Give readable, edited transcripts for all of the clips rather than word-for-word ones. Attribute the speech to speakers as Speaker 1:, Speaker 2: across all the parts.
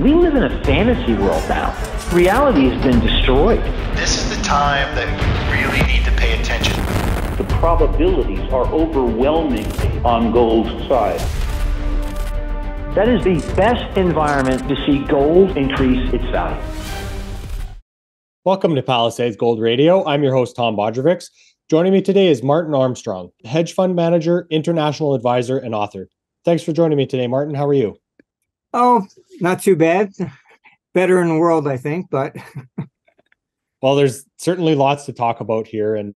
Speaker 1: We live in a fantasy world now. Reality has been destroyed.
Speaker 2: This is the time that we really need to pay attention.
Speaker 3: The probabilities are overwhelmingly on gold's side.
Speaker 1: That is the best environment to see gold increase its value.
Speaker 4: Welcome to Palisade's Gold Radio. I'm your host, Tom Bodrovics. Joining me today is Martin Armstrong, hedge fund manager, international advisor, and author. Thanks for joining me today, Martin. How are you?
Speaker 5: Oh, not too bad. Better in the world, I think, but...
Speaker 4: Well, there's certainly lots to talk about here. And,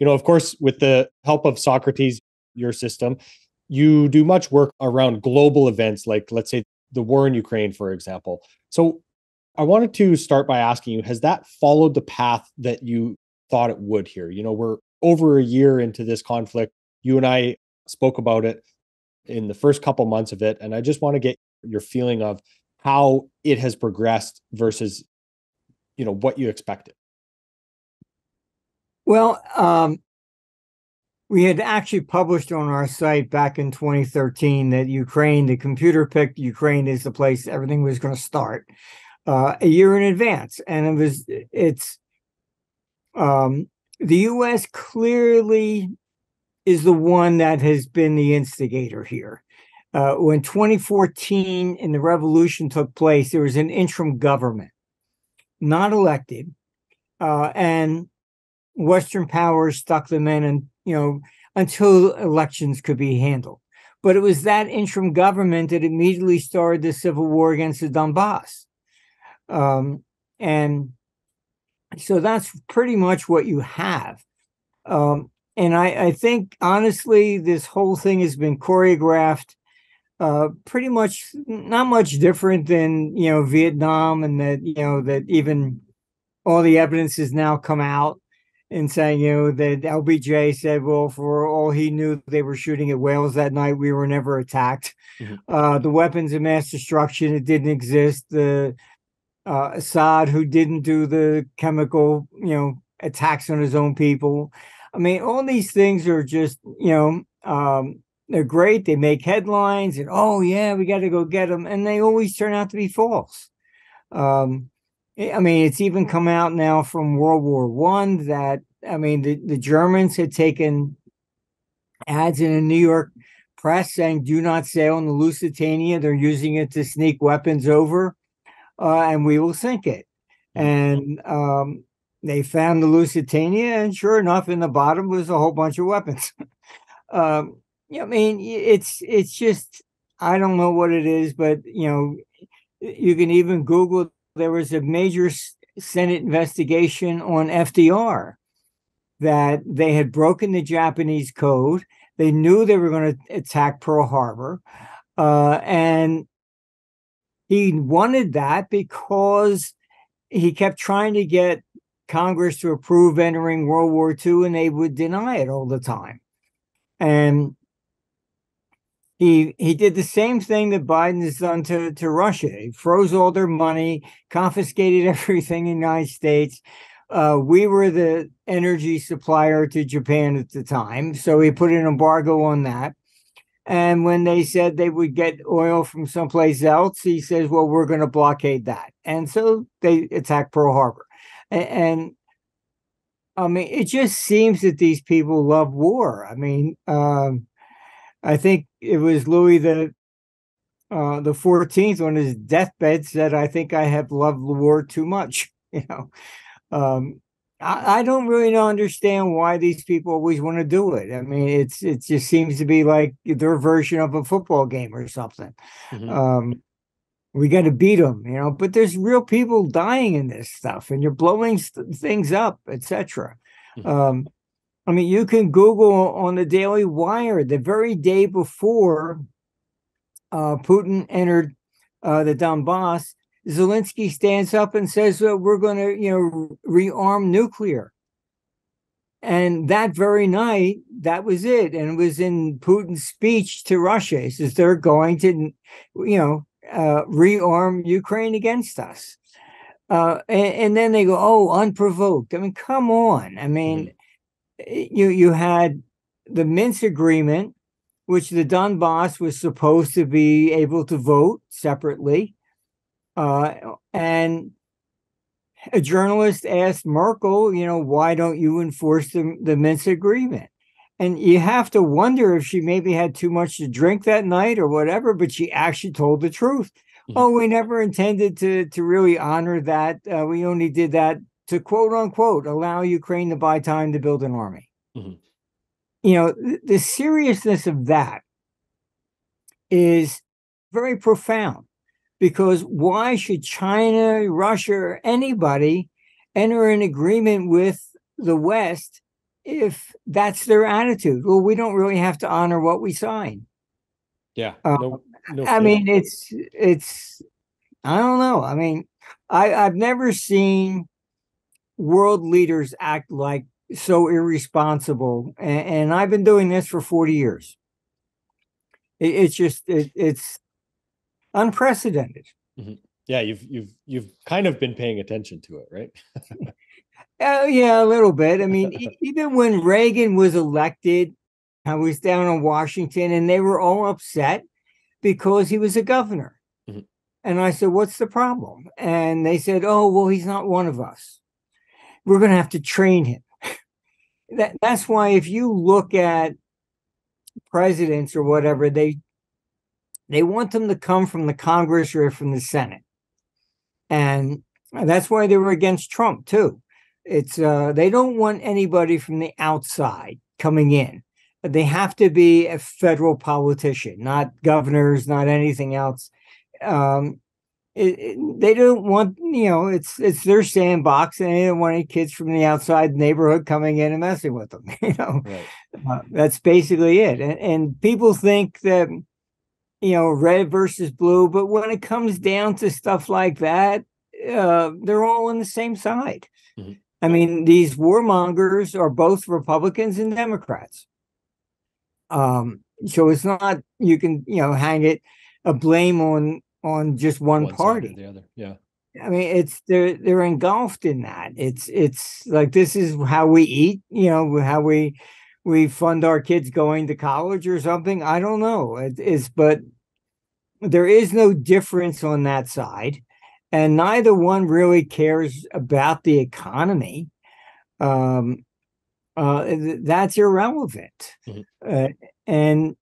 Speaker 4: of course, with the help of Socrates, your system, you do much work around global events like, let's say, the war in Ukraine, for example. So I wanted to start by asking you, has that followed the path that you thought it would here? We're over a year into this conflict. You and I spoke about it in the first couple months of it. And I just want to get your feeling of how it has progressed versus, what you expected.
Speaker 5: Well, we had actually published on our site back in 2013 that Ukraine, the computer picked Ukraine as the place everything was going to start a year in advance. And the U.S. clearly is the one that has been the instigator here. When 2014 and the revolution took place, there was an interim government, not elected, and Western powers stuck them in, and until elections could be handled. But it was that interim government that immediately started the civil war against the Donbass, and so that's pretty much what you have. And I think honestly, this whole thing has been choreographed. Pretty much not much different than, Vietnam, and that even all the evidence has now come out and saying, that LBJ said, well, for all he knew, they were shooting at whales that night. We were never attacked. Mm-hmm. The weapons of mass destruction, it didn't exist. The Assad, who didn't do the chemical, attacks on his own people. I mean, all these things are just, they're great. They make headlines and, oh, yeah, we got to go get them. And they always turn out to be false. It's even come out now from World War I that, the Germans had taken ads in a New York press saying, do not sail on the Lusitania. They're using it to sneak weapons over, and we will sink it. And they found the Lusitania, and sure enough, in the bottom was a whole bunch of weapons. It's just, I don't know what it is, but, you can even Google, there was a major Senate investigation on FDR, that they had broken the Japanese code. They knew they were going to attack Pearl Harbor. And he wanted that because he kept trying to get Congress to approve entering World War II, and they would deny it all the time. And he did the same thing that Biden has done to Russia. He froze all their money, confiscated everything in the United States. We were the energy supplier to Japan at the time, so he put an embargo on that. And when they said they would get oil from someplace else, he says, well, we're going to blockade that. And so they attacked Pearl Harbor. And it just seems that these people love war. I think it was Louis the 14th on his deathbed said, I think I have loved the war too much. I don't really understand why these people always want to do it. It just seems to be like their version of a football game or something. Mm-hmm. We got to beat them, but there's real people dying in this stuff, and you're blowing things up, etc. Mm-hmm. You can Google on the Daily Wire the very day before Putin entered the Donbass. Zelensky stands up and says, well, we're going to, rearm nuclear. And that very night, that was it. And it was in Putin's speech to Russia. He says they're going to, rearm Ukraine against us. And then they go, oh, unprovoked. Come on. Mm-hmm. You had the Minsk agreement, which the Donbass was supposed to be able to vote separately. And a journalist asked Merkel, why don't you enforce the Minsk agreement? And you have to wonder if she maybe had too much to drink that night or whatever, but she actually told the truth. Mm-hmm. Oh, we never intended to really honor that. We only did that to, quote unquote, allow Ukraine to buy time to build an army. Mm-hmm. The seriousness of that is very profound, because why should China, Russia, or anybody enter an agreement with the West if that's their attitude? Well, we don't really have to honor what we sign.
Speaker 4: Yeah.
Speaker 5: No I mean, it's, I don't know. I mean, I've never seen world leaders act like so irresponsible. And I've been doing this for 40 years. It's unprecedented.
Speaker 4: Mm-hmm. Yeah. You've kind of been paying attention to it, right?
Speaker 5: Yeah, a little bit. I mean, even when Reagan was elected, I was down in Washington and they were all upset because he was a governor. Mm-hmm. And I said, what's the problem? And they said, oh, well, he's not one of us. We're going to have to train him. That's why if you look at presidents or whatever, they want them to come from the Congress or from the Senate. And that's why they were against Trump, too. It's they don't want anybody from the outside coming in. They have to be a federal politician, not governors, not anything else. They don't want, it's their sandbox, and they don't want any kids from the outside neighborhood coming in and messing with them. Right. That's basically it. And people think that, red versus blue, but when it comes down to stuff like that, they're all on the same side. Mm-hmm. I mean, these warmongers are both Republicans and Democrats. So it's not, you can, hang it a blame on just one party.
Speaker 4: Side or the other. Yeah.
Speaker 5: I mean, they're engulfed in that. It's like, this is how we eat, how we fund our kids going to college or something. I don't know. But there is no difference on that side. And neither one really cares about the economy. That's irrelevant. Mm-hmm. And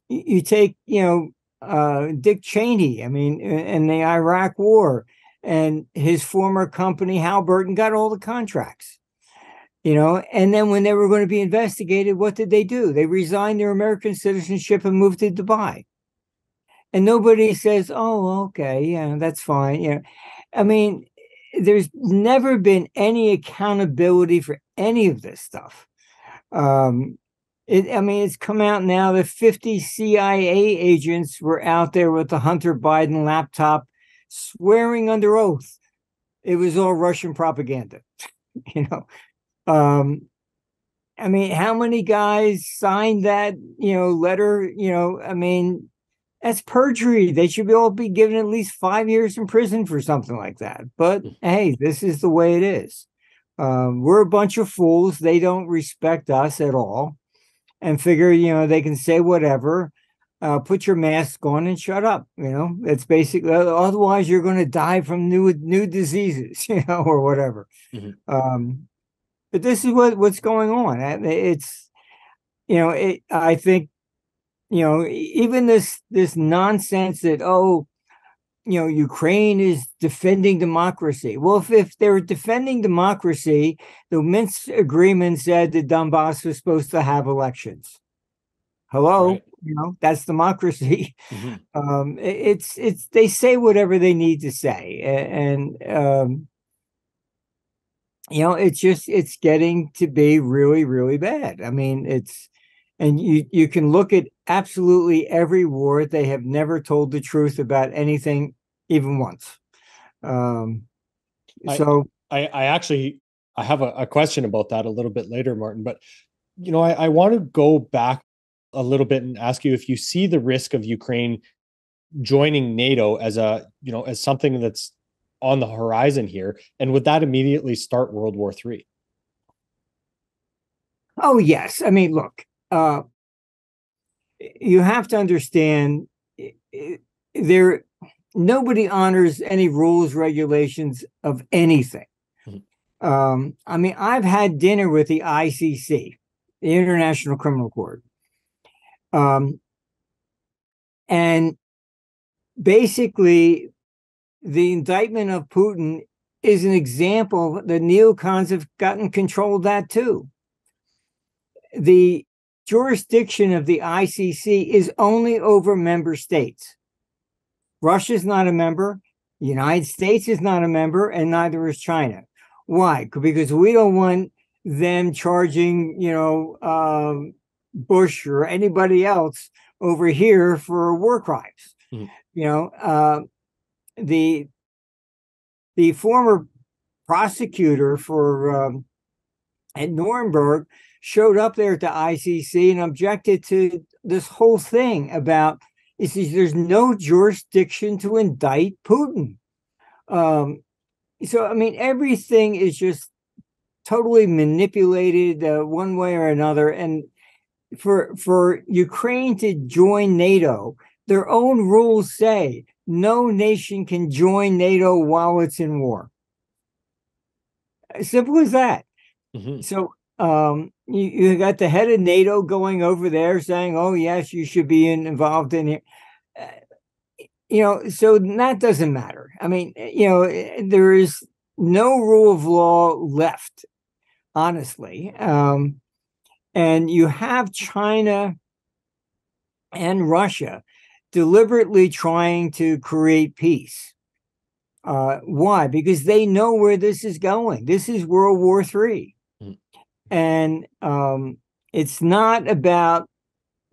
Speaker 5: you take, Dick Cheney, I mean, in the Iraq War, and his former company, Halliburton, got all the contracts. And then when they were going to be investigated, what did they do? They resigned their American citizenship and moved to Dubai. And nobody says, oh, okay, yeah, that's fine. I mean, there's never been any accountability for any of this stuff. It's come out now that 50 CIA agents were out there with the Hunter Biden laptop swearing under oath it was all Russian propaganda. I mean, how many guys signed that, letter? I mean, that's perjury. They should all be given at least 5 years in prison for something like that. But hey, this is the way it is. We're a bunch of fools. They don't respect us at all, and figure, they can say whatever. Put your mask on and shut up. It's basically, otherwise you're going to die from new diseases, or whatever. Mm-hmm. But this is what's going on. It's, I think, even this nonsense that, Ukraine is defending democracy. Well, if they were defending democracy, the Minsk agreement said that Donbass was supposed to have elections. Hello, right. That's democracy. Mm-hmm. It's they say whatever they need to say, and it's getting to be really, really bad. I mean, and you can look at absolutely every war. They have never told the truth about anything, even once.
Speaker 4: I have a question about that a little bit later, Martin, but I want to go back a little bit and ask you if you see the risk of Ukraine joining NATO as as something that's on the horizon here, and would that immediately start World War III?
Speaker 5: Oh, yes. I mean, look, you have to understand, nobody honors any rules, regulations of anything. I mean, I've had dinner with the ICC, the International Criminal Court. And basically, the indictment of Putin is an example. The neocons have gotten control of that too. The jurisdiction of the ICC is only over member states. Russia's not a member, the United States is not a member, and neither is China. Why? Because we don't want them charging, Bush or anybody else over here for war crimes. The former prosecutor for at Nuremberg showed up there at the ICC and objected to this whole thing about, he says, there's no jurisdiction to indict Putin. So, I mean, everything is just totally manipulated one way or another. And for Ukraine to join NATO, their own rules say no nation can join NATO while it's in war. Simple as that. So you got the head of NATO going over there saying, oh, yes, you should be involved in it. So that doesn't matter. I mean, there is no rule of law left, honestly. And you have China and Russia deliberately trying to create peace. Why? Because they know where this is going. This is World War III. And it's not about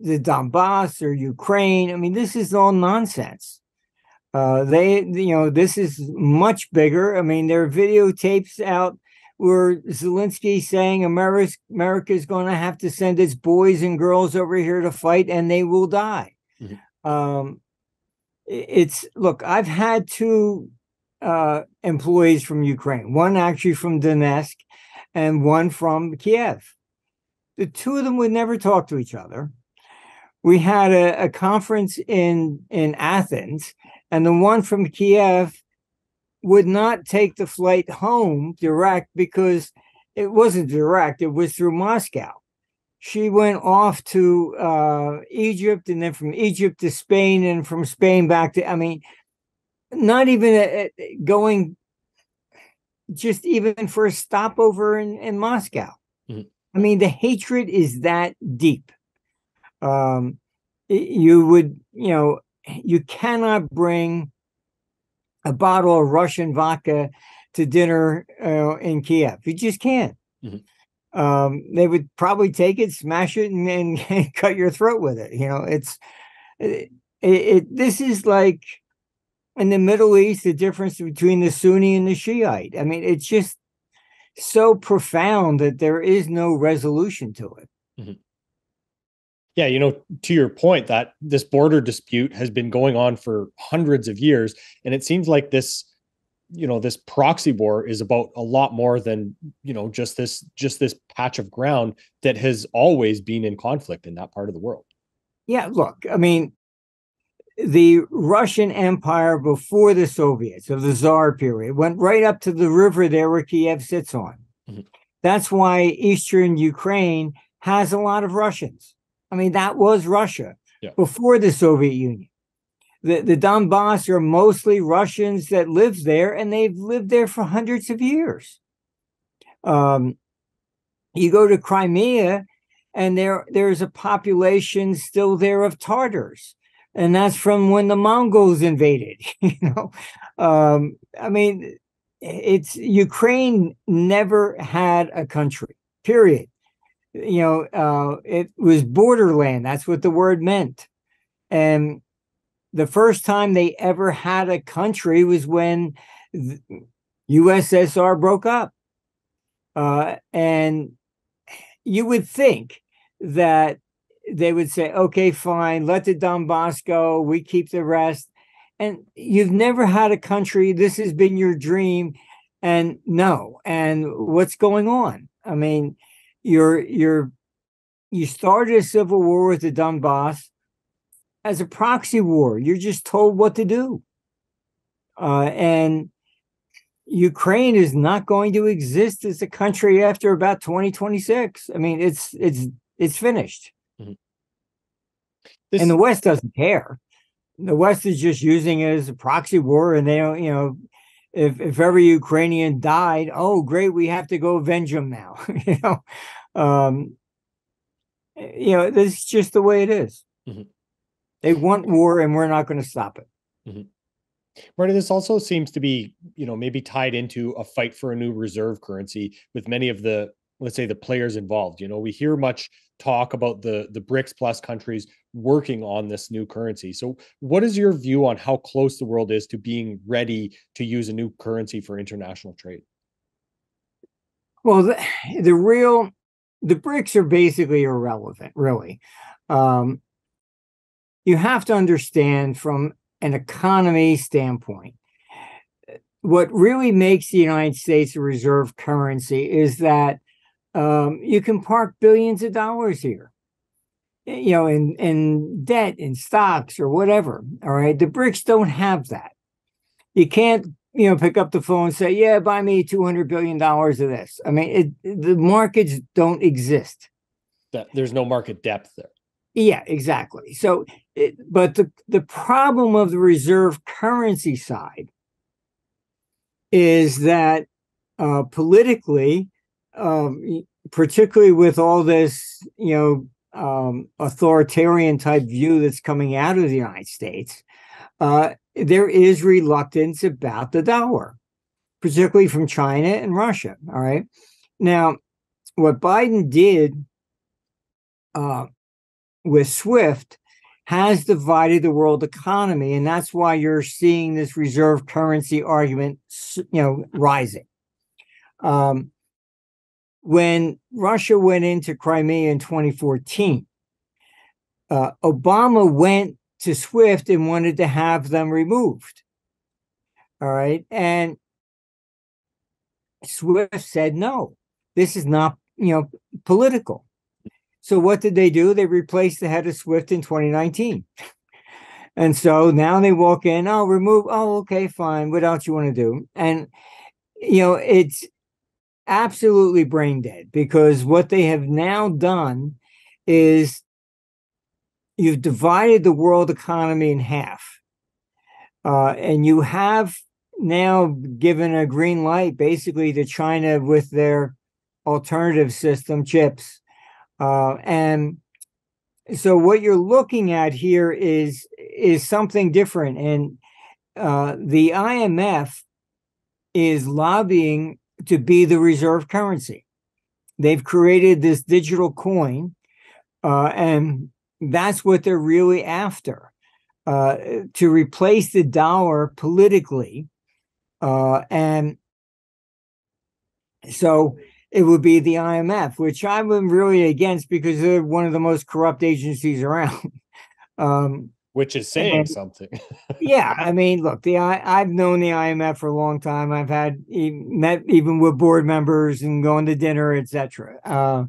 Speaker 5: the Donbass or Ukraine. I mean, this is all nonsense. This is much bigger. I mean, there are videotapes out where Zelensky saying America is going to have to send its boys and girls over here to fight, and they will die. Look, I've had two employees from Ukraine, one actually from Donetsk and one from Kiev. The two of them would never talk to each other. We had a conference in Athens, and the one from Kiev would not take the flight home direct because it wasn't direct. It was through Moscow. She went off to Egypt, and then from Egypt to Spain, and from Spain back to, I mean, not even going just even for a stopover in Moscow. I mean, the hatred is that deep. You cannot bring a bottle of Russian vodka to dinner in Kiev. You just can't. They would probably take it, smash it, and cut your throat with it. This is like in the Middle East, the difference between the Sunni and the Shiite. I mean, it's just so profound that there is no resolution to it.
Speaker 4: Yeah, to your point, that this border dispute has been going on for hundreds of years, and it seems like this proxy war is about a lot more than just this patch of ground that has always been in conflict in that part of the world.
Speaker 5: Yeah, look, I mean, the Russian Empire before the Soviets, of the Tsar period, went right up to the river there where Kiev sits on. That's why Eastern Ukraine has a lot of Russians. I mean, that was Russia before the Soviet Union. The Donbass are mostly Russians that live there, and they've lived there for hundreds of years. You go to Crimea, and there's a population still there of Tatars, and that's from when the Mongols invaded. I mean, Ukraine never had a country, period. It was borderland. That's what the word meant. And the first time they ever had a country was when the USSR broke up. And you would think that they would say, okay, fine, let the Donbass go. We keep the rest. And you've never had a country. This has been your dream. And no. And what's going on? I mean, you started a civil war with the Donbass as a proxy war. You're just told what to do. And Ukraine is not going to exist as a country after about 2026. I mean, it's finished. Mm-hmm. And the West doesn't care. The West is just using it as a proxy war, and they don't, if every Ukrainian died, oh great, we have to go avenge them now. This is just the way it is. Mm-hmm. They want war, and we're not going to stop it.
Speaker 4: Mm-hmm. Marty, this also seems to be, maybe tied into a fight for a new reserve currency with many of the, let's say, the players involved. We hear much talk about the BRICS plus countries working on this new currency. So what is your view on how close the world is to being ready to use a new currency for international trade?
Speaker 5: Well, the BRICS are basically irrelevant, really. You have to understand from an economy standpoint, what really makes the United States a reserve currency is that you can park billions of dollars here, in debt, in stocks, or whatever. All right. The BRICS don't have that. You can't, pick up the phone and say, yeah, buy me $200 billion of this. I mean, the markets don't exist.
Speaker 4: There's no market depth there.
Speaker 5: Yeah, exactly. So, but the problem of the reserve currency side is that politically, particularly with all this, authoritarian type view that's coming out of the United States, there is reluctance about the dollar, particularly from China and Russia. All right. Now, what Biden did with SWIFT has divided the world economy, and that's why you're seeing this reserve currency argument, rising. When Russia went into Crimea in 2014, Obama went to SWIFT and wanted to have them removed. All right. And SWIFT said, no, this is not, political. So what did they do? They replaced the head of SWIFT in 2019. And so now they walk in, remove. Oh, okay, fine. What else you want to do? And, it's absolutely brain dead, because what they have now done is you've divided the world economy in half. And you have now given a green light basically to China with their alternative system, chips. And so what you're looking at here is something different. And the IMF is lobbying to be the reserve currency. They've created this digital coin, and that's what they're really after, to replace the dollar politically. And so it would be the IMF, which I'm really against because they're one of the most corrupt agencies around.
Speaker 4: Which is saying something.
Speaker 5: Yeah, I mean, look, I've known the IMF for a long time. I've met even with board members and going to dinner, etc.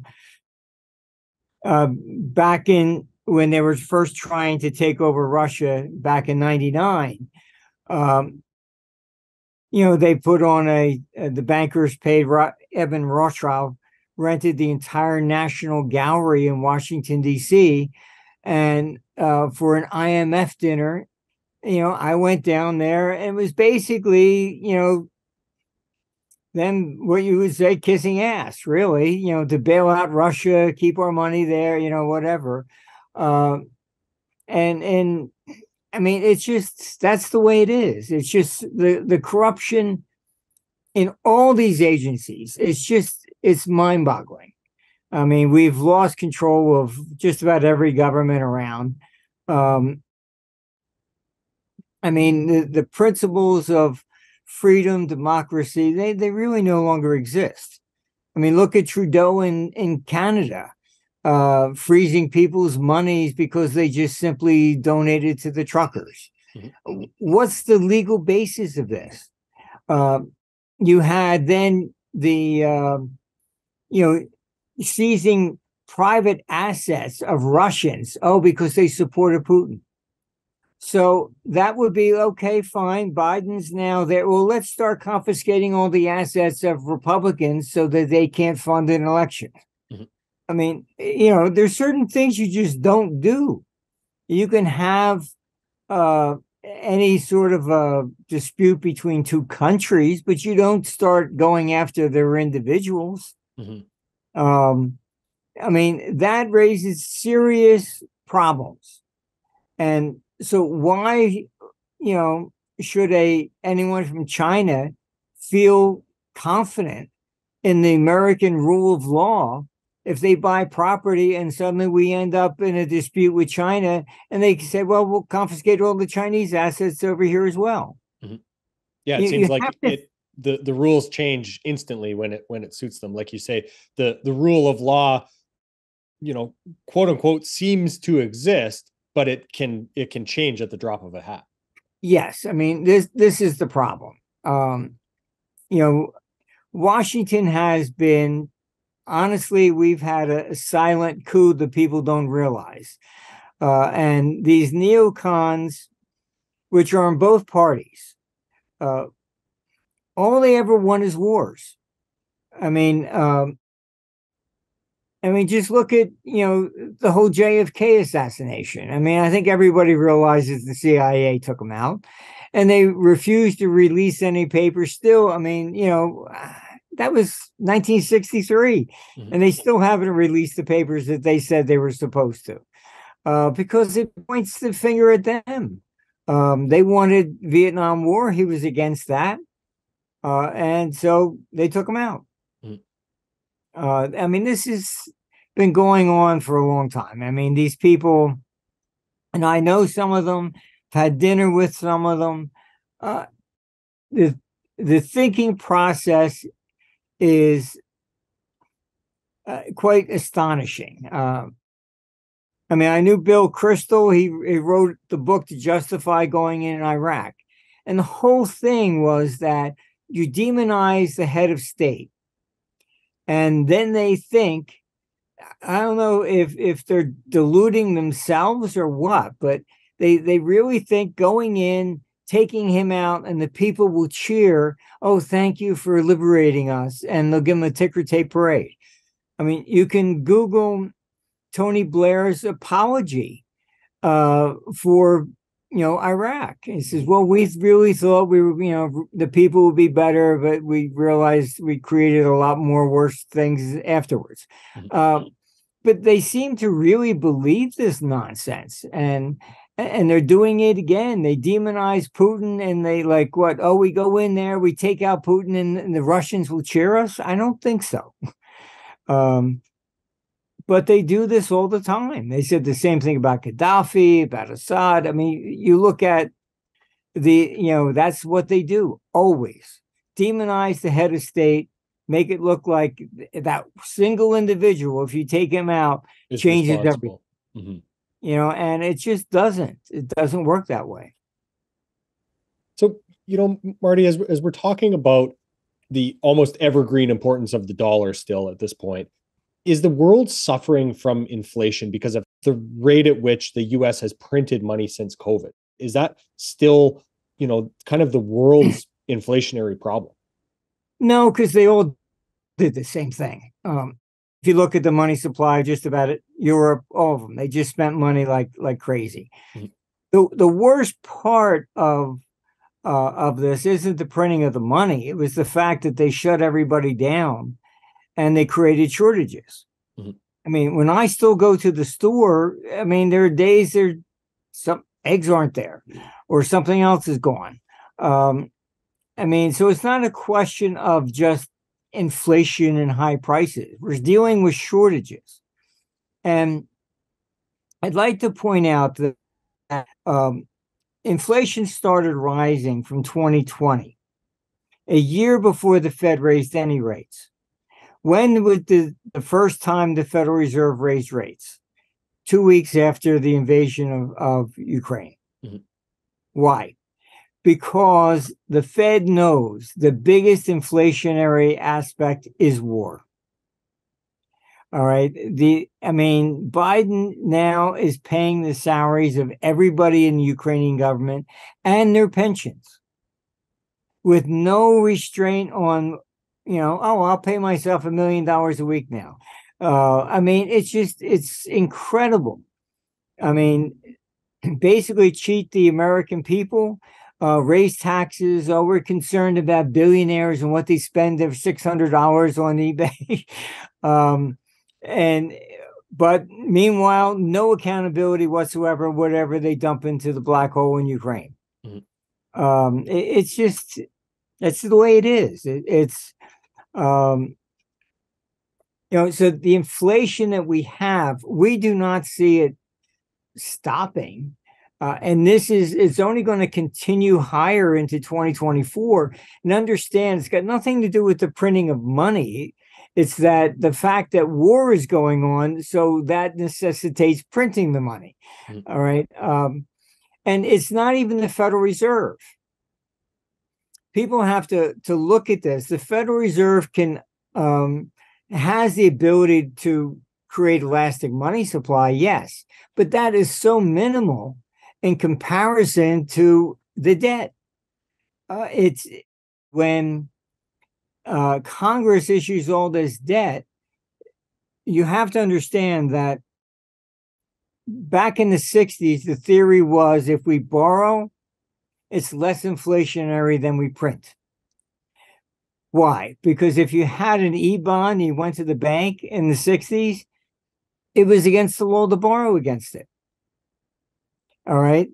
Speaker 5: Back in when they were first trying to take over Russia back in '99, they put on the bankers paid Evan Rothschild rented the entire National Gallery in Washington, D.C. And for an IMF dinner, I went down there and it was basically, them what you would say kissing ass, really, to bail out Russia, keep our money there, whatever. And I mean, it's just, that's the way it is. It's just the corruption in all these agencies. It's mind boggling. I mean, we've lost control of just about every government around. I mean, the principles of freedom, democracy, they really no longer exist. I mean, look at Trudeau in Canada, freezing people's monies because they just simply donated to the truckers. Mm-hmm. What's the legal basis of this? You had then the, seizing private assets of Russians, because they supported Putin. So that would be okay, fine. Biden's now there. Well, let's start confiscating all the assets of Republicans so that they can't fund an election.
Speaker 4: Mhm.
Speaker 5: I mean, there's certain things you just don't do. You can have any sort of a dispute between two countries, but you don't start going after their individuals.
Speaker 4: Mhm.
Speaker 5: I mean, that raises serious problems. And so why, should anyone from China feel confident in the American rule of law if they buy property and suddenly we end up in a dispute with China and they say, well, we'll confiscate all the Chinese assets over here as well.
Speaker 4: Mhm. Yeah, it
Speaker 5: You
Speaker 4: seems like
Speaker 5: have to-
Speaker 4: the rules change instantly when it suits them. Like you say, the rule of law, quote unquote, seems to exist, but it can change at the drop of a hat.
Speaker 5: Yes, I mean this is the problem. Washington has been, honestly, we've had a silent coup that people don't realize. And these neocons, which are in both parties, all they ever want is wars. I mean, just look at, the whole JFK assassination. I mean, I think everybody realizes the CIA took him out and they refused to release any papers still. I mean, that was 1963 and they still haven't released the papers that they said they were supposed to, because it points the finger at them. They wanted Vietnam War. He was against that. And so they took him out. I mean, this has been going on for a long time. I mean, these people, and I know some of them, had dinner with some of them. The thinking process is quite astonishing. I mean, I knew Bill Kristol. He wrote the book to justify going in Iraq. And the whole thing was that you demonize the head of state. And then they think, I don't know if they're deluding themselves or what, but they really think going in, taking him out, and the people will cheer, oh, thank you for liberating us. And they'll give him a ticker tape parade. I mean, you can Google Tony Blair's apology for Iraq. He says, well, we really thought we were, the people would be better, but we realized we created a lot more worse things afterwards. But they seem to really believe this nonsense, and they're doing it again. They demonize Putin, and they like what? Oh, we go in there, we take out Putin, and the Russians will cheer us. I don't think so. But they do this all the time. They said the same thing about Gaddafi, about Assad. I mean, you look at that's what they do always. Demonize the head of state, make it look like that single individual, if you take him out, changes everything. And it just doesn't. It doesn't work that way.
Speaker 4: So, Marty, as we're talking about the almost evergreen importance of the dollar still at this point, is the world suffering from inflation because of the rate at which the US has printed money since COVID? Is that still, kind of the world's inflationary problem?
Speaker 5: No, because they all did the same thing. If you look at the money supply, just about it, Europe, all of them, they just spent money like crazy. The worst part of this isn't the printing of the money. It was the fact that they shut everybody down and they created shortages. I mean, when I still go to the store, I mean, there are days some eggs aren't there or something else is gone. I mean, so it's not a question of just inflation and high prices. We're dealing with shortages. And I'd like to point out that inflation started rising from 2020, a year before the Fed raised any rates. When was the first time the Federal Reserve raised rates? 2 weeks after the invasion of Ukraine. Why? Because the Fed knows the biggest inflationary aspect is war. All right. Biden now is paying the salaries of everybody in the Ukrainian government and their pensions with no restraint on, I'll pay myself $1 million a week now. It's incredible. Basically cheat the American people, raise taxes. Oh, we're concerned about billionaires and what they spend their $600 on eBay. But meanwhile, no accountability whatsoever, whatever they dump into the black hole in Ukraine. That's the way it is. So the inflation that we have, we do not see it stopping. And it's only going to continue higher into 2024. And understand, it's got nothing to do with the printing of money. It's that the fact that war is going on, so that necessitates printing the money. All right. And it's not even the Federal Reserve. People have to look at this. The Federal Reserve has the ability to create elastic money supply, yes, but that is so minimal in comparison to the debt. It's when Congress issues all this debt, you have to understand that back in the 60s, the theory was if we borrow, it's less inflationary than we print. Why? Because if you had an E-bond, you went to the bank in the 60s, it was against the law to borrow against it. All right.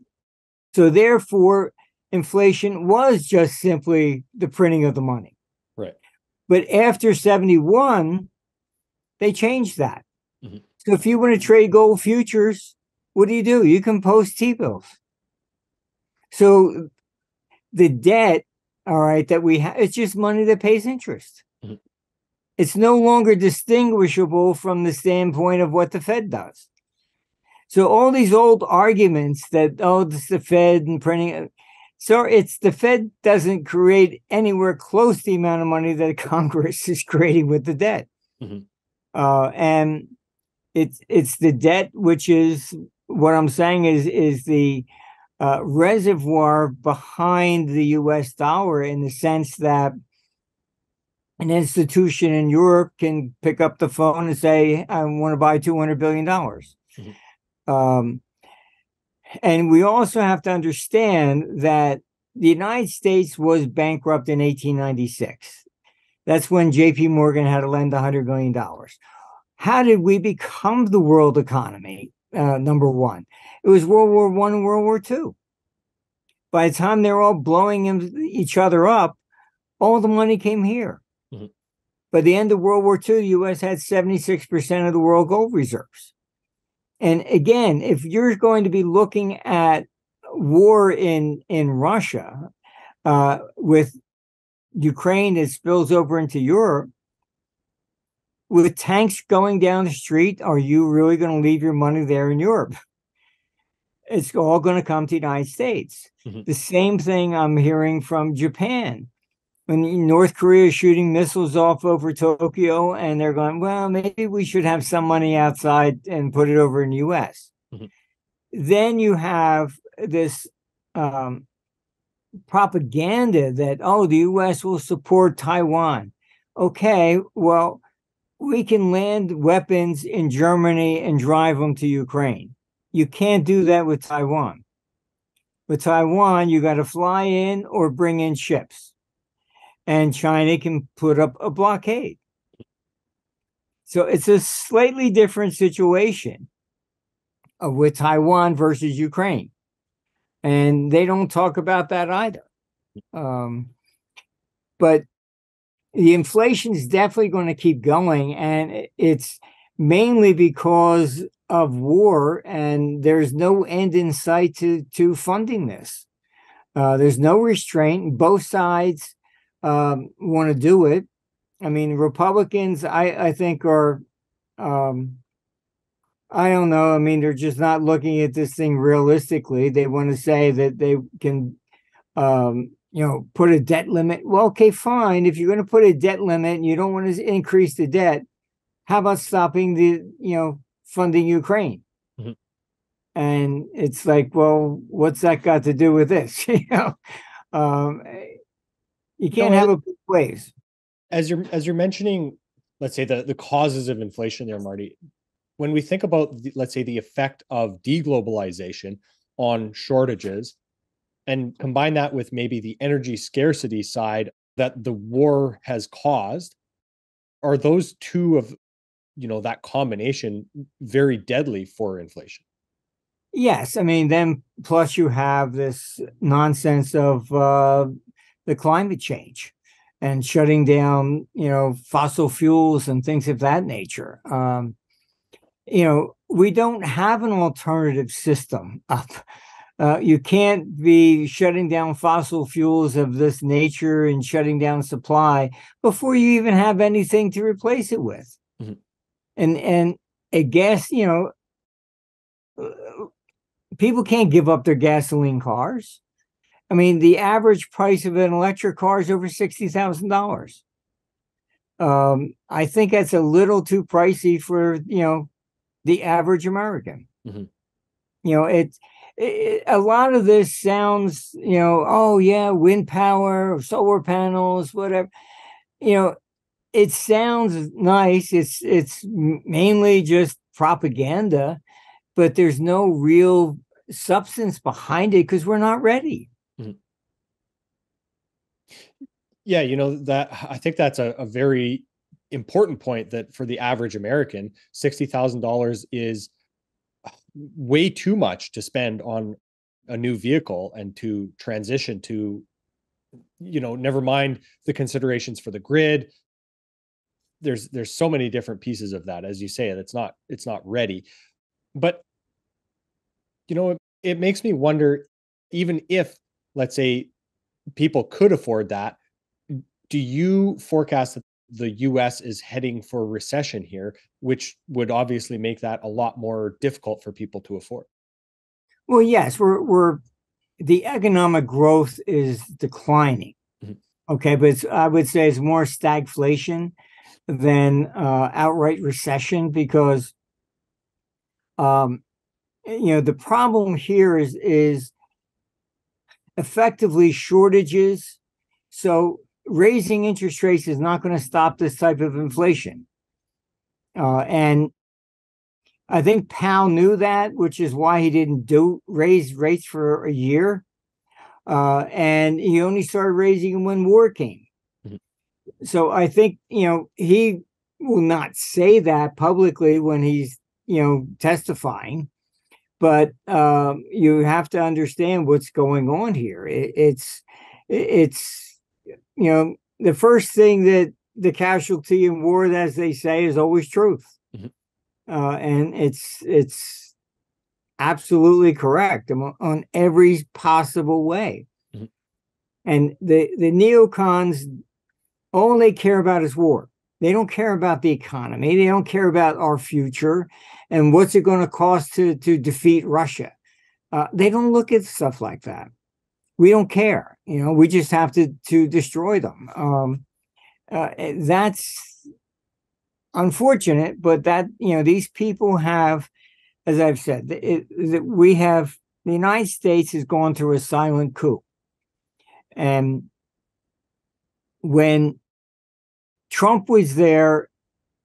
Speaker 5: So therefore, inflation was just simply the printing of the money.
Speaker 4: Right.
Speaker 5: But after 71, they changed that. So if you want to trade gold futures, what do? You can post T-bills. So the debt, all right, that we have, it's just money that pays interest. It's no longer distinguishable from the standpoint of what the Fed does. So all these old arguments that, it's the Fed and printing. So it's the Fed doesn't create anywhere close to the amount of money that Congress is creating with the debt. And it's the debt, which is what I'm saying is the reservoir behind the US dollar, in the sense that an institution in Europe can pick up the phone and say, I want to buy $200 billion. And we also have to understand that the United States was bankrupt in 1896. That's when JP Morgan had to lend $100 million. How did we become the world economy? Number one, it was World War I and World War II. By the time they're all blowing each other up, all the money came here. By the end of World War II, the U.S. had 76% of the world gold reserves. And again, if you're going to be looking at war in Russia with Ukraine that spills over into Europe, with tanks going down the street, are you really going to leave your money there in Europe? It's all going to come to the United States. The same thing I'm hearing from Japan. When North Korea is shooting missiles off over Tokyo, and they're going, well, maybe we should have some money outside and put it over in the U.S. Then you have this propaganda that, the U.S. will support Taiwan. Okay, well, we can land weapons in Germany and drive them to Ukraine. You can't do that with Taiwan. With Taiwan, you got to fly in or bring in ships. And China can put up a blockade. So it's a slightly different situation with Taiwan versus Ukraine. And they don't talk about that either. But the inflation is definitely going to keep going. And it's mainly because of war. And there's no end in sight to funding this. There's no restraint. Both sides want to do it. I mean, Republicans, I think are, I don't know. I mean, they're just not looking at this thing realistically. They want to say that they can, put a debt limit. Well, okay, fine. If you're going to put a debt limit and you don't want to increase the debt, how about stopping funding Ukraine?
Speaker 4: Mhm.
Speaker 5: And it's like, well, what's that got to do with this? Um, you can't have it both ways.
Speaker 4: As you're mentioning, let's say the causes of inflation there, Marty, when we think about, let's say, the effect of deglobalization on shortages and combine that with maybe the energy scarcity side that the war has caused, are those two of, that combination very deadly for inflation?
Speaker 5: Yes, I mean, then plus you have this nonsense of the climate change and shutting down, fossil fuels and things of that nature. We don't have an alternative system up. You can't be shutting down fossil fuels of this nature and shutting down supply before you even have anything to replace it with.
Speaker 4: Mm-hmm.
Speaker 5: And a gas, people can't give up their gasoline cars. I mean, the average price of an electric car is over $60,000. I think that's a little too pricey for, the average American.
Speaker 4: Mm-hmm.
Speaker 5: A lot of this sounds, oh yeah, wind power, solar panels, whatever. It sounds nice. It's mainly just propaganda, but there's no real substance behind it because we're not ready.
Speaker 4: Mm-hmm. Yeah, that I think that's a very important point, that for the average American, $60,000 is way too much to spend on a new vehicle and to transition to, never mind the considerations for the grid. There's so many different pieces of that, as you say, it's not ready. But it makes me wonder, even if, let's say, people could afford that, do you forecast that the US is heading for recession here, which would obviously make that a lot more difficult for people to afford?
Speaker 5: Well, yes, we're the economic growth is declining.
Speaker 4: Mm-hmm.
Speaker 5: Okay, but I would say it's more stagflation than outright recession, because the problem here is effectively shortages. So raising interest rates is not going to stop this type of inflation. And I think Powell knew that, which is why he didn't raise rates for a year. And he only started raising them when war came. Mm-hmm. So I think, he will not say that publicly when he's, testifying. But you have to understand what's going on here. It's the first thing that the casualty in war, as they say, is always truth. Mm-hmm. And it's absolutely correct on every possible way. Mm-hmm. And the neocons, all they care about is war. They don't care about the economy. They don't care about our future and what's it going to cost to defeat Russia. They don't look at stuff like that. We don't care. We just have to destroy them. That's unfortunate, but that, these people have, as I've said, the United States has gone through a silent coup. And when Trump was there,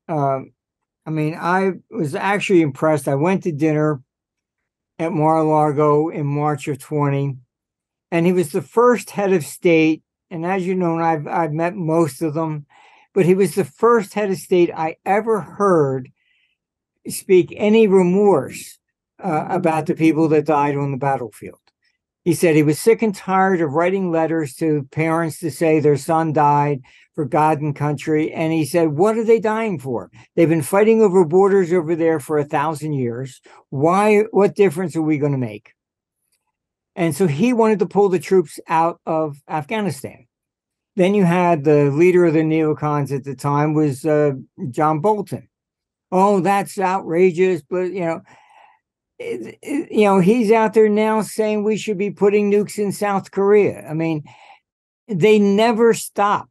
Speaker 5: I was actually impressed. I went to dinner at Mar-a-Lago in March of 20, and he was the first head of state. And as you know, I've met most of them, but he was the first head of state I ever heard speak any remorse about the people that died on the battlefield. He said he was sick and tired of writing letters to parents to say their son died for God and country. And he said, what are they dying for? They've been fighting over borders over there for 1,000 years. What difference are we going to make? And so he wanted to pull the troops out of Afghanistan. Then you had the leader of the neocons at the time was John Bolton. Oh, that's outrageous. But, he's out there now saying we should be putting nukes in South Korea. I mean, they never stop.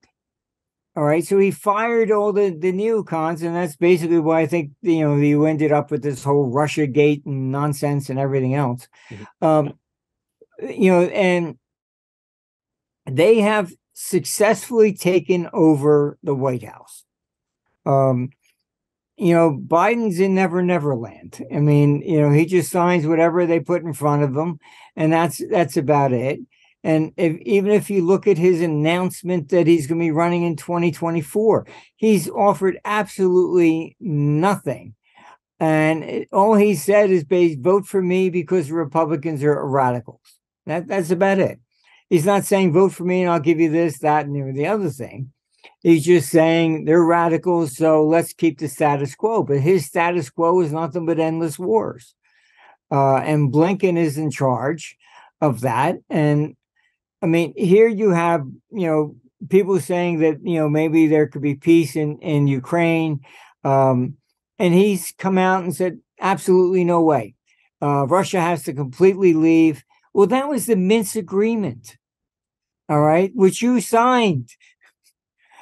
Speaker 5: All right, so he fired all the neocons, and that's basically why I think you ended up with this whole Russia Gate and nonsense and everything else. And they have successfully taken over the White House. Biden's in Never Never Land. I mean, he just signs whatever they put in front of him, and that's about it. And even if you look at his announcement that he's going to be running in 2024, he's offered absolutely nothing. And all he said is, vote for me because Republicans are radicals. That's about it. He's not saying vote for me and I'll give you this, that, and the other thing. He's just saying they're radicals, so let's keep the status quo. But his status quo is nothing but endless wars. And Blinken is in charge of that. And I mean, here you have, people saying that, maybe there could be peace in Ukraine. And he's come out and said, absolutely no way. Russia has to completely leave. Well, that was the Minsk agreement, all right, which you signed,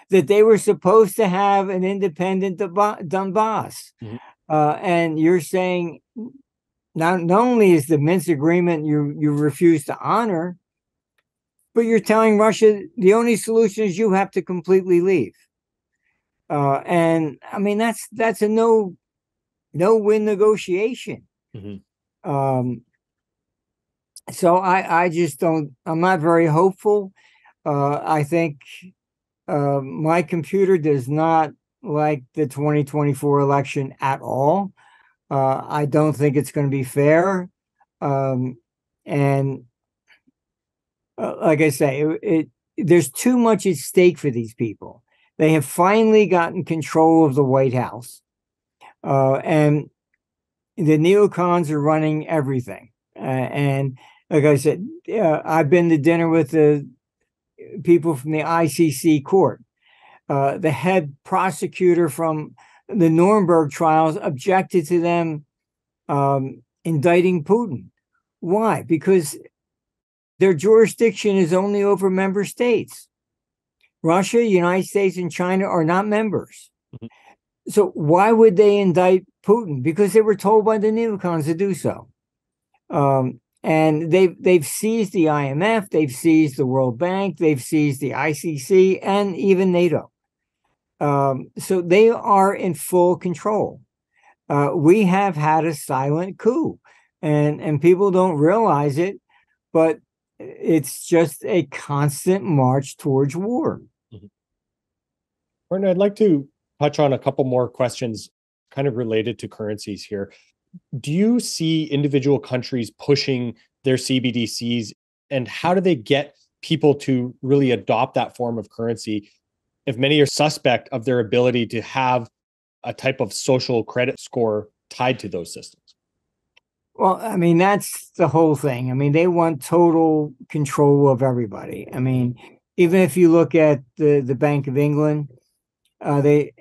Speaker 5: that they were supposed to have an independent Donbass. And you're saying not only is the Minsk agreement you refuse to honor, but you're telling Russia the only solution is you have to completely leave. And I mean, that's a no-win negotiation. So I just don't, I'm not very hopeful. I think my computer does not like the 2024 election at all. I don't think it's going to be fair. And like I say, there's too much at stake for these people. They have finally gotten control of the White House. And the neocons are running everything. And like I said, I've been to dinner with the people from the ICC court. The head prosecutor from the Nuremberg trials objected to them indicting Putin. Why? Because their jurisdiction is only over member states. Russia, United States, and China are not members. So why would they indict Putin? Because they were told by the neocons to do so. And they've seized the IMF, they've seized the World Bank, they've seized the ICC, and even NATO. So they are in full control. We have had a silent coup, and people don't realize it, but it's just a constant march towards war.
Speaker 4: Martin, I'd like to touch on a couple more questions kind of related to currencies here. Do you see individual countries pushing their CBDCs, and how do they get people to really adopt that form of currency if many are suspect of their ability to have a type of social credit score tied to those systems?
Speaker 5: Well, I mean, that's the whole thing. I mean, they want total control of everybody. I mean, even if you look at the Bank of England, the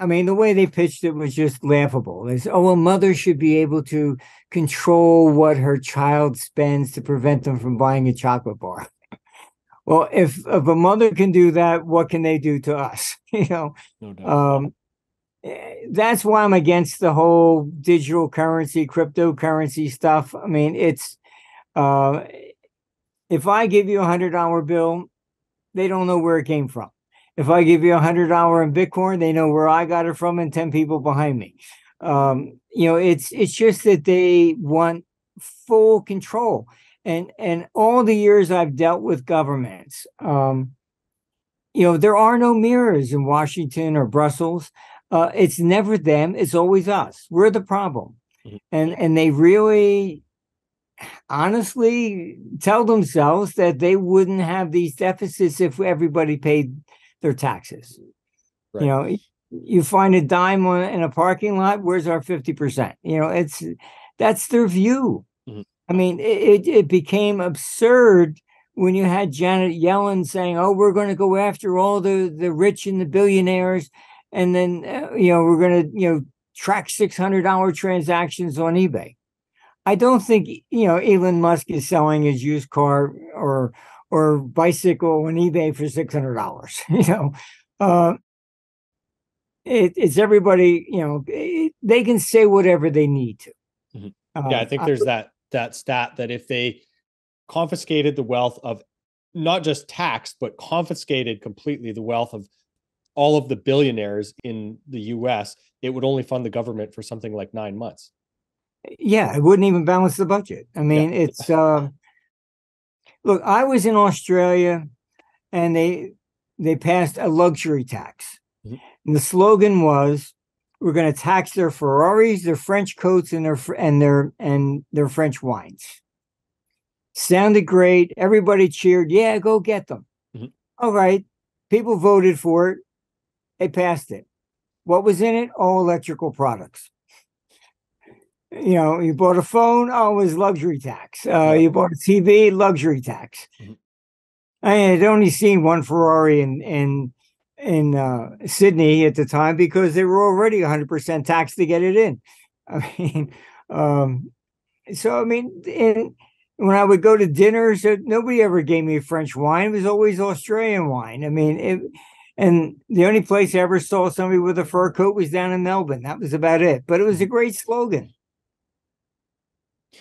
Speaker 5: way they pitched it was just laughable. They said, a mother should be able to control what her child spends to prevent them from buying a chocolate bar. Well, if a mother can do that, what can they do to us? No doubt. That's why I'm against the whole digital currency, cryptocurrency stuff. I mean, it's if I give you $100 bill, they don't know where it came from. If I give you $100 in Bitcoin, they know where I got it from and 10 people behind me. It's just that they want full control. And all the years I've dealt with governments, there are no mirrors in Washington or Brussels. It's never them. It's always us. We're the problem. And they really honestly tell themselves that they wouldn't have these deficits if everybody paid their taxes. Right. You find a dime in a parking lot, where's our 50%? That's their view. I mean, it became absurd when you had Janet Yellen saying, we're going to go after all the rich and the billionaires. And then, we're going to, track $600 transactions on eBay. I don't think, Elon Musk is selling his used car or bicycle on eBay for $600, Uh, it's everybody, they can say whatever they need to.
Speaker 4: Mm-hmm. Yeah, I think there's that stat that if they confiscated the wealth of not just taxed, but confiscated completely the wealth of all of the billionaires in the US, it would only fund the government for something like 9 months.
Speaker 5: Yeah, it wouldn't even balance the budget. I mean, yeah. It's look, I was in Australia and they passed a luxury tax. Mm-hmm. And the slogan was, we're going to tax their Ferraris, their French coats, and their French wines. Sounded great. Everybody cheered. Yeah, go get them. Mm-hmm. All right. People voted for it. They passed it. What was in it? All electrical products. You bought a phone, oh, it was luxury tax. You bought a TV, luxury tax. Mm-hmm. I had only seen one Ferrari in Sydney at the time because they were already 100% taxed to get it in. I mean, so I mean, when I would go to dinners, nobody ever gave me French wine. It was always Australian wine. I mean, and the only place I ever saw somebody with a fur coat was down in Melbourne. That was about it. But it was a great slogan.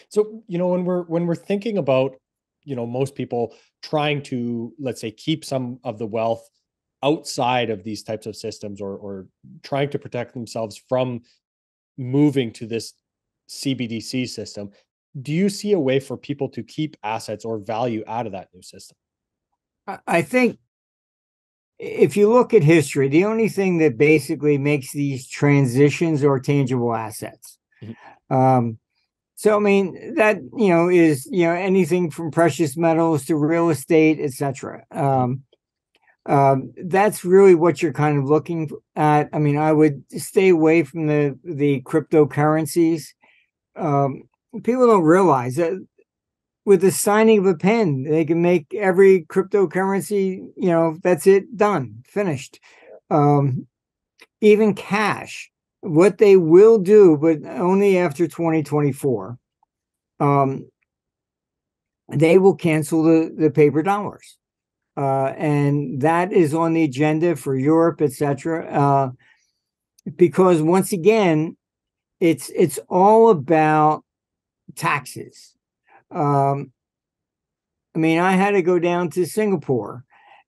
Speaker 4: So, when we're thinking about, most people trying to, let's say, keep some of the wealth outside of these types of systems or trying to protect themselves from moving to this CBDC system, do you see a way for people to keep assets or value out of that new system?
Speaker 5: I think if you look at history, the only thing that basically makes these transitions are tangible assets. Mm-hmm. So, I mean, that, is, anything from precious metals to real estate, etc. That's really what you're kind of looking at. I mean, I would stay away from the cryptocurrencies. People don't realize that with the signing of a pen, they can make every cryptocurrency, that's it, done, finished. Even cash. What they will do, but only after 2024, they will cancel the paper dollars. And that is on the agenda for Europe, etc. Because once again, it's all about taxes. I mean, I had to go down to Singapore.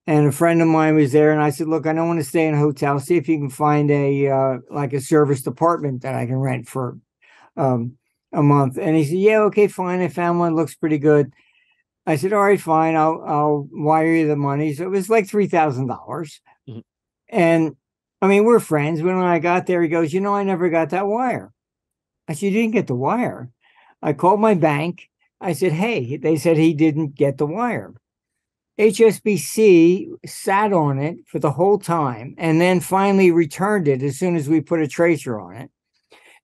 Speaker 5: And a friend of mine was there, and I said, "Look, I don't want to stay in a hotel. See if you can find a service department that I can rent for a month." And he said, "Yeah, okay, fine. I found one. Looks pretty good." I said, "All right, fine. I'll wire you the money." So it was like $3,000. Mm-hmm. And I mean, we're friends. When I got there, he goes, "I never got that wire." I said, "You didn't get the wire?" I called my bank. I said, "Hey," they said he didn't get the wire. HSBC sat on it for the whole time and then finally returned it as soon as we put a tracer on it.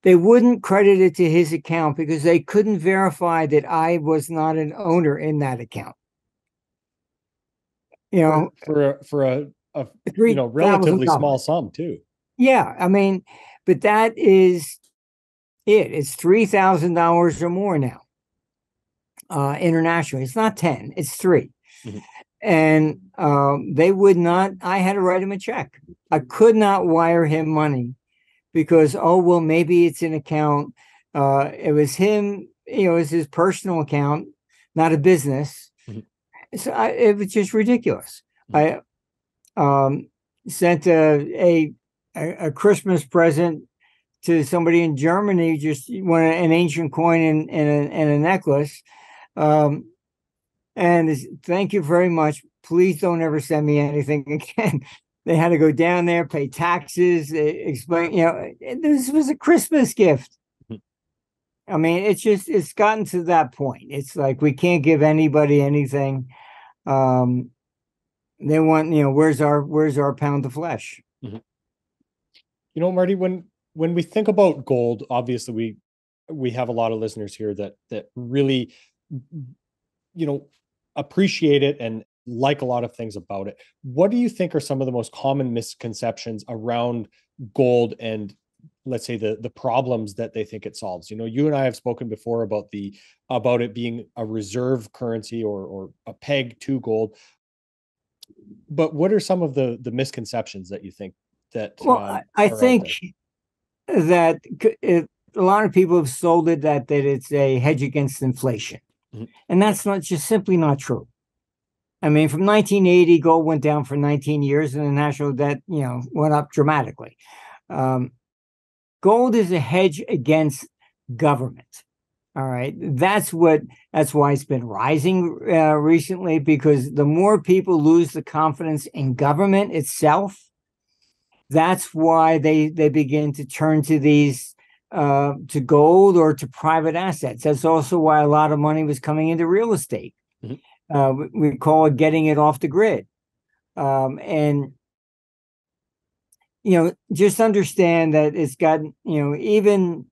Speaker 5: They wouldn't credit it to his account because they couldn't verify that I was not an owner in that account.
Speaker 4: For a relatively small sum too.
Speaker 5: Yeah, I mean, but that is it. It's $3,000 or more now. Internationally, it's not 10, it's 3. Mm-hmm. And they would not, I had to write him a check. I could not wire him money because, maybe it's an account. It was him, it was his personal account, not a business. Mm-hmm. So it was just ridiculous. Mm-hmm. I sent a Christmas present to somebody in Germany, just wanted an ancient coin and a necklace. And thank you very much. Please don't ever send me anything again. They had to go down there, pay taxes, explain, this was a Christmas gift. Mm-hmm. I mean, it's gotten to that point. It's like, we can't give anybody anything. They want, where's our pound of flesh?
Speaker 4: Mm-hmm. Marty, when we think about gold, obviously we have a lot of listeners here that really, appreciate it and like a lot of things about it. What do you think are some of the most common misconceptions around gold and, let's say, the problems that they think it solves? You and I have spoken before about it being a reserve currency or a peg to gold. But what are some of the misconceptions that you think that
Speaker 5: Well, I
Speaker 4: are
Speaker 5: think
Speaker 4: out
Speaker 5: that a lot of people have sold it that it's a hedge against inflation.
Speaker 4: Mhm.
Speaker 5: And that's simply not true. I mean, from 1980, gold went down for 19 years and the national debt, went up dramatically. Gold is a hedge against government. All right. That's why it's been rising recently, because the more people lose the confidence in government itself, that's why they begin to turn to these to gold or to private assets. That's also why a lot of money was coming into real estate. Mm-hmm. We call it getting it off the grid. And just understand that it's got, even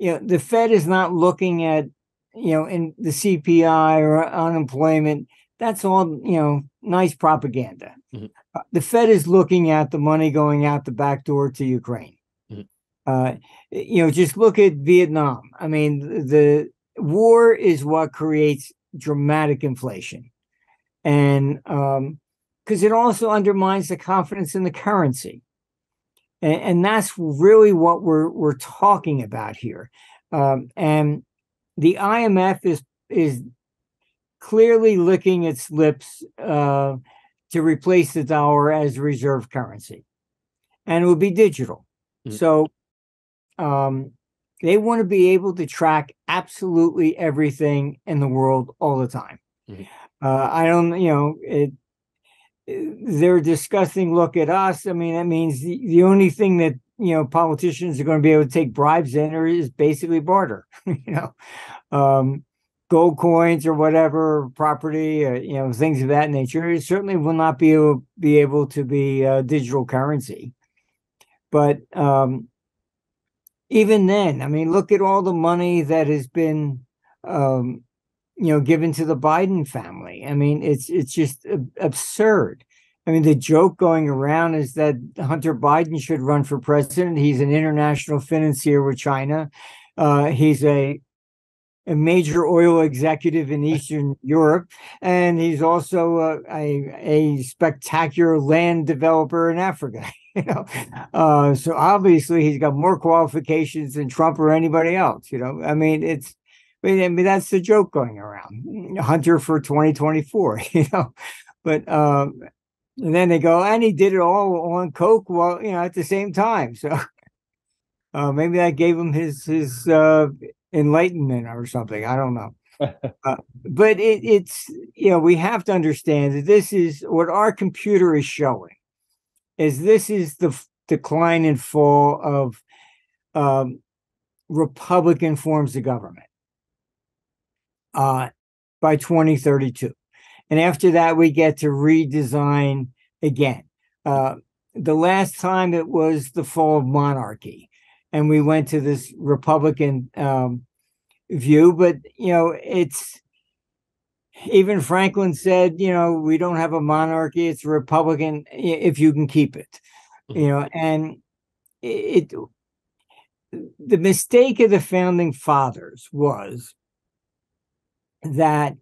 Speaker 5: the Fed is not looking at, in the CPI or unemployment. That's all, nice propaganda. Mm-hmm. The Fed is looking at the money going out the back door to Ukraine. Mm-hmm. Just look at Vietnam. I mean, the war is what creates dramatic inflation. And because it also undermines the confidence in the currency. And that's really what we're talking about here. And the IMF is clearly licking its lips to replace the dollar as reserve currency, and it will be digital. Mm-hmm. So they want to be able to track absolutely everything in the world all the time. Mm-hmm. I don't, they're discussing look at us. I mean, that means the only thing that politicians are going to be able to take bribes in is basically barter. Gold coins or whatever, property, things of that nature. It certainly will not be able to be digital currency. But even then, I mean, look at all the money that has been given to the Biden family. I mean, it's just absurd. I mean, the joke going around is that Hunter Biden should run for president. He's an international financier with China. He's a major oil executive in Eastern Europe, and he's also a spectacular land developer in Africa. So obviously he's got more qualifications than Trump or anybody else. I mean, that's the joke going around. Hunter for 2024. But and then they go, and he did it all on coke, while at the same time. So maybe that gave him his enlightenment or something. I don't know. But it's we have to understand that this is what our computer is showing. This is the decline and fall of Republican forms of government by 2032. And after that, we get to redesign again. The last time it was the fall of monarchy, and we went to this Republican view. But, it's even Franklin said, we don't have a monarchy. It's a Republican if you can keep it, and the mistake of the founding fathers was that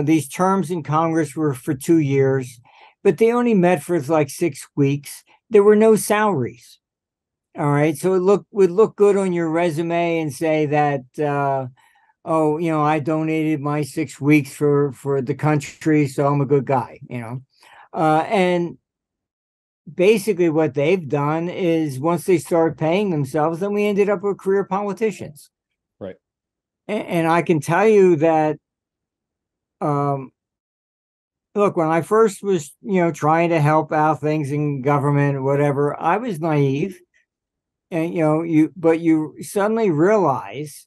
Speaker 5: these terms in Congress were for 2 years, but they only met for like 6 weeks. There were no salaries. All right. So it would look good on your resume and say that, I donated my 6 weeks for the country, so I'm a good guy, and basically what they've done is once they start paying themselves, then we ended up with career politicians.
Speaker 4: Right.
Speaker 5: And I can tell you that, look, when I first was, trying to help out things in government or whatever, I was naive. And, you suddenly realize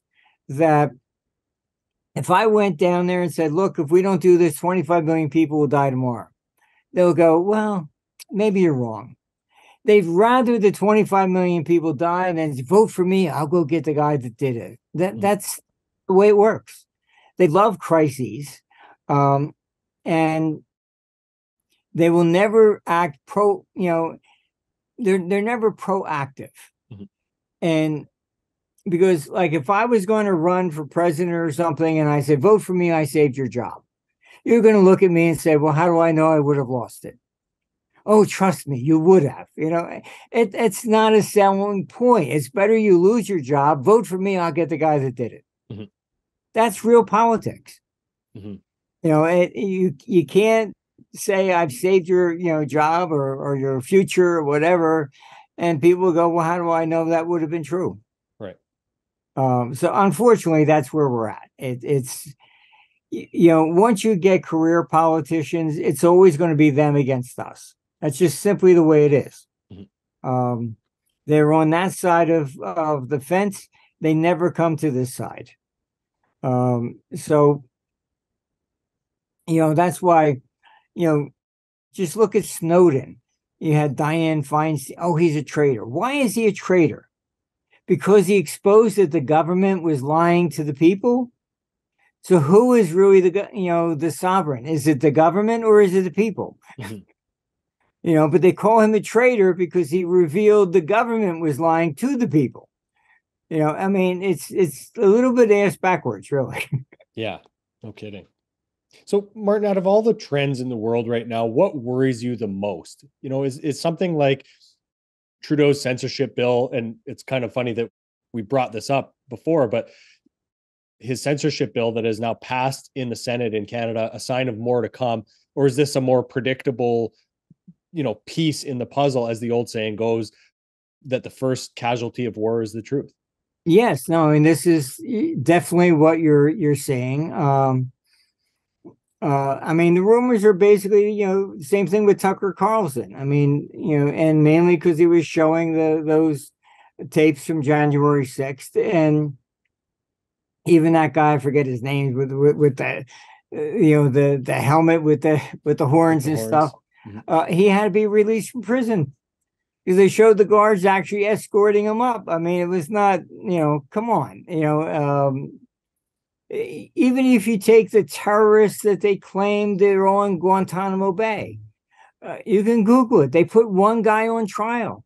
Speaker 5: that if I went down there and said, look, if we don't do this, 25 million people will die tomorrow, they'll go, well, maybe you're wrong. They'd rather the 25 million people die than vote for me. I'll go get the guy that did it. That's the way it works. They love crises. And they will never act they're never proactive. Mm-hmm. And because like, if I was going to run for president or something and I said, vote for me, I saved your job, you're going to look at me and say, well, how do I know I would have lost it? Oh, trust me, you would have. It's not a selling point. It's better you lose your job, vote for me, I'll get the guy that did it.
Speaker 4: Mm-hmm.
Speaker 5: That's real politics.
Speaker 4: Mm-hmm.
Speaker 5: You can't say I've saved your job or your future or whatever, and people go, well, how do I know that would have been true?
Speaker 4: Right.
Speaker 5: So unfortunately, that's where we're at. It's once you get career politicians, it's always going to be them against us. That's just simply the way it is. Mm-hmm. They're on that side of the fence. They never come to this side. So that's why, just look at Snowden. You had Dianne Feinstein. Oh, he's a traitor. Why is he a traitor? Because he exposed that the government was lying to the people. So who is really the sovereign? Is it the government or is it the people? Mm-hmm. But they call him a traitor because he revealed the government was lying to the people. I mean, it's a little bit ass backwards, really.
Speaker 4: Yeah, no kidding. So, Martin, out of all the trends in the world right now, what worries you the most? Is something like Trudeau's censorship bill, and it's kind of funny that we brought this up before, but his censorship bill that is now passed in the Senate in Canada, a sign of more to come? Or is this a more predictable, piece in the puzzle, as the old saying goes, that the first casualty of war is the truth?
Speaker 5: Yes, no, and this is definitely what you're saying. I mean, the rumors are basically, the same thing with Tucker Carlson. I mean, and mainly because he was showing those tapes from January 6th, and even that guy, I forget his name, with the the helmet with the horns and stuff. Mm-hmm. He had to be released from prison because they showed the guards actually escorting him up. I mean, it was not, come on, even if you take the terrorists that they claimed they're on Guantanamo Bay, you can Google it. They put one guy on trial.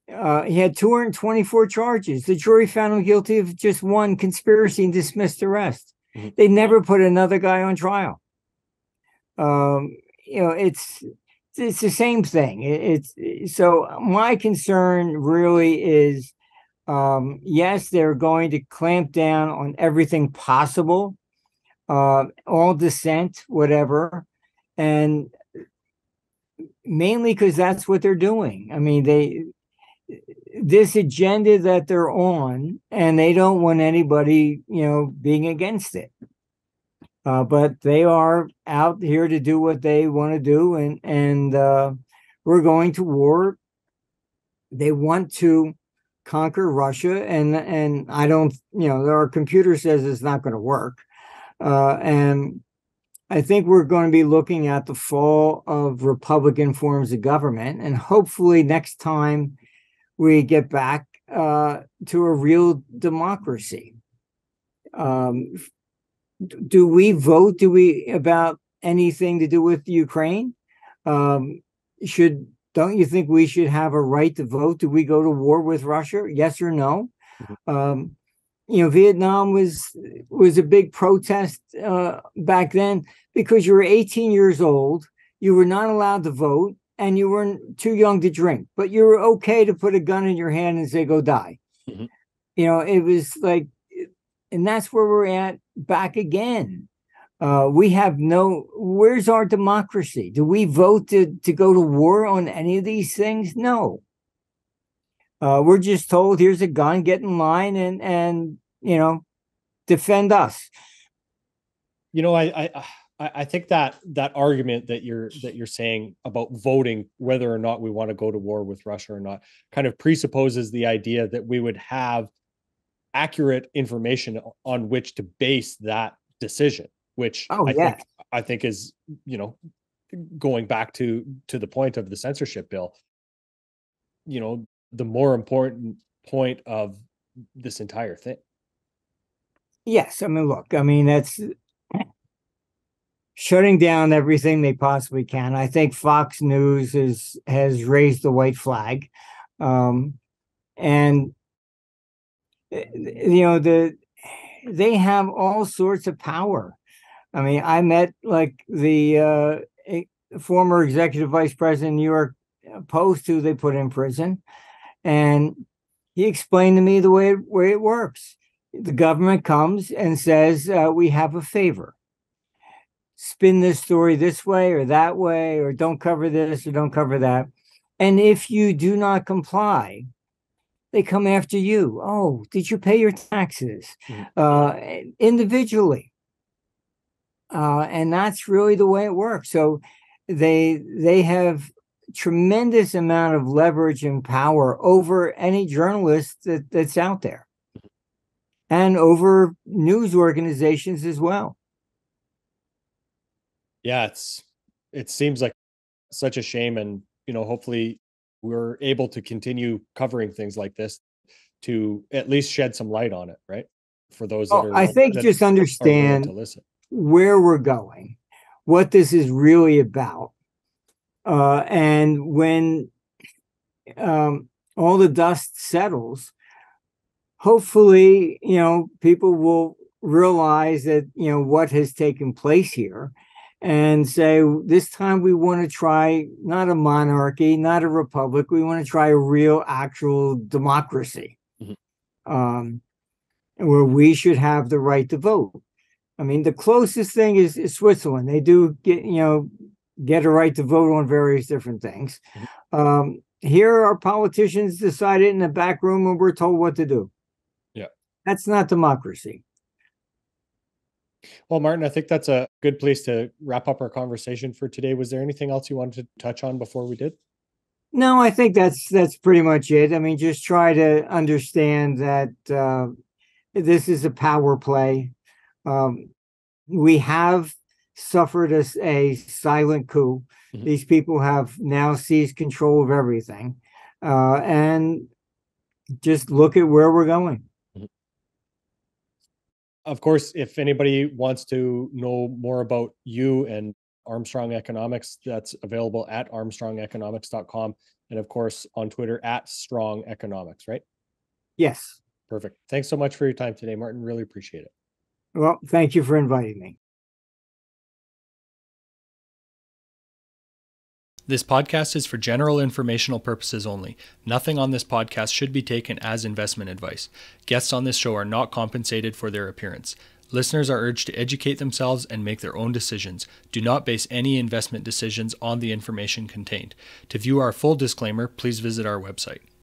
Speaker 5: He had 224 charges. The jury found him guilty of just one conspiracy and dismissed the rest. Mm-hmm. They never put another guy on trial. It's the same thing. So my concern really is, yes, they're going to clamp down on everything possible, all dissent, whatever, and mainly because that's what they're doing. I mean, this agenda that they're on, and they don't want anybody, being against it. But they are out here to do what they want to do, and we're going to war. They want to conquer Russia, and I don't, our computer says it's not going to work, and I think we're going to be looking at the fall of Republican forms of government, and hopefully next time we get back to a real democracy. Do we vote? About anything to do with Ukraine? Don't you think we should have a right to vote? Do we go to war with Russia? Yes or no? Mm-hmm. Vietnam was a big protest back then because you were 18 years old, you were not allowed to vote, and you were too young to drink, but you were okay to put a gun in your hand and say, go die. Mm-hmm. It was like, and that's where we're at back again. Where's our democracy? Do we vote to go to war on any of these things? No. We're just told, here's a gun, get in line and defend us.
Speaker 4: I think that argument that you're saying about voting whether or not we want to go to war with Russia or not kind of presupposes the idea that we would have accurate information on which to base that decision, which I think is, going back to the point of the censorship bill, the more important point of this entire thing.
Speaker 5: Yes, I mean, look, that's shutting down everything they possibly can. I think Fox News has raised the white flag, and they have all sorts of power. I mean, I met like the former executive vice president of New York Post, who they put in prison. And he explained to me the way it works. The government comes and says, we have a favor. Spin this story this way or that way, or don't cover this or don't cover that. And if you do not comply, they come after you. Oh, did you pay your taxes? Individually. And that's really the way it works. So they have tremendous amount of leverage and power over any journalist that's out there, and over news organizations as well.
Speaker 4: Yeah, it seems like such a shame, and hopefully we're able to continue covering things like this to at least shed some light on it, right? For those that are,
Speaker 5: I think, just understand
Speaker 4: to listen,
Speaker 5: where we're going, what this is really about. And when all the dust settles, hopefully, people will realize that, what has taken place here, and say, this time we want to try not a monarchy, not a republic. We want to try a real, actual democracy, where we should have the right to vote. I mean, the closest thing is Switzerland. They do get a right to vote on various different things. Here, our politicians decide it in the back room, and we're told what to do.
Speaker 4: Yeah,
Speaker 5: that's not democracy.
Speaker 4: Well, Martin, I think that's a good place to wrap up our conversation for today. Was there anything else you wanted to touch on before we did?
Speaker 5: No, I think that's pretty much it. I mean, just try to understand that this is a power play. We have suffered a silent coup. These people have now seized control of everything. And just look at where we're going.
Speaker 4: Of course, if anybody wants to know more about you and Armstrong Economics, that's available at armstrongeconomics.com. And of course, on Twitter at Strong Economics, right?
Speaker 5: Yes.
Speaker 4: Perfect. Thanks so much for your time today, Martin. Really appreciate it.
Speaker 5: Well, thank you for inviting me.
Speaker 6: This podcast is for general informational purposes only. Nothing on this podcast should be taken as investment advice. Guests on this show are not compensated for their appearance. Listeners are urged to educate themselves and make their own decisions. Do not base any investment decisions on the information contained. To view our full disclaimer, please visit our website.